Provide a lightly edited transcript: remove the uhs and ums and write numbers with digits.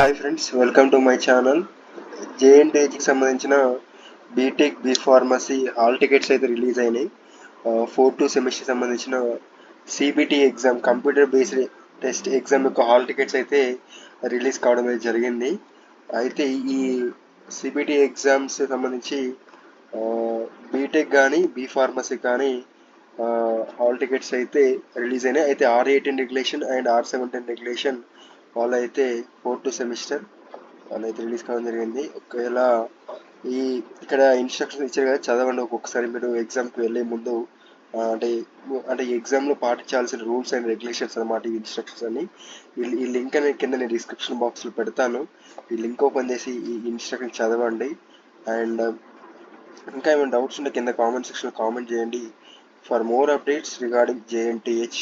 Hi friends, welcome to my channel. జేఎన్టీహెచ్కి సంబంధించిన BTech B pharmacy hall tickets అయితే release అయినాయి. 4-2 సెమిస్టర్ సంబంధించిన CBT exam, computer based test exam యొక్క hall tickets అయితే రిలీజ్ కావడం అయితే జరిగింది. అయితే ఈ సిబిటి ఎగ్జామ్స్ సంబంధించి బీటెక్ కానీ బీ ఫార్మసీ కానీ హాల్ టికెట్స్ అయితే రిలీజ్ అయినాయి. అయితే R18 regulation and R17 regulation వాళ్ళు అయితే 4-2 సెమిస్టర్ వాళ్ళు అయితే రిలీజ్ కావడం జరిగింది. ఒకవేళ ఇక్కడ ఇన్స్ట్రక్షన్స్ ఇచ్చారు కదా, చదవండి ఒక్కొక్కసారి మీరు ఎగ్జామ్కి వెళ్ళే ముందు. అంటే అంటే ఈ ఎగ్జామ్లో పాటించాల్సిన రూల్స్ అండ్ రెగ్యులేషన్స్ అనమాట ఈ ఇన్స్ట్రక్షన్స్ అన్ని. ఈ లింక్ అనేది కింద నేను డిస్క్రిప్షన్ బాక్స్లో పెడతాను. ఈ లింక్ ఓపెన్ చేసి ఈ ఇన్స్ట్రక్షన్ చదవండి. అండ్ ఇంకా ఏమైనా డౌట్స్ ఉంటే కింద కామెంట్ సెక్షన్లో కామెంట్ చేయండి. For more updates regarding JNTH.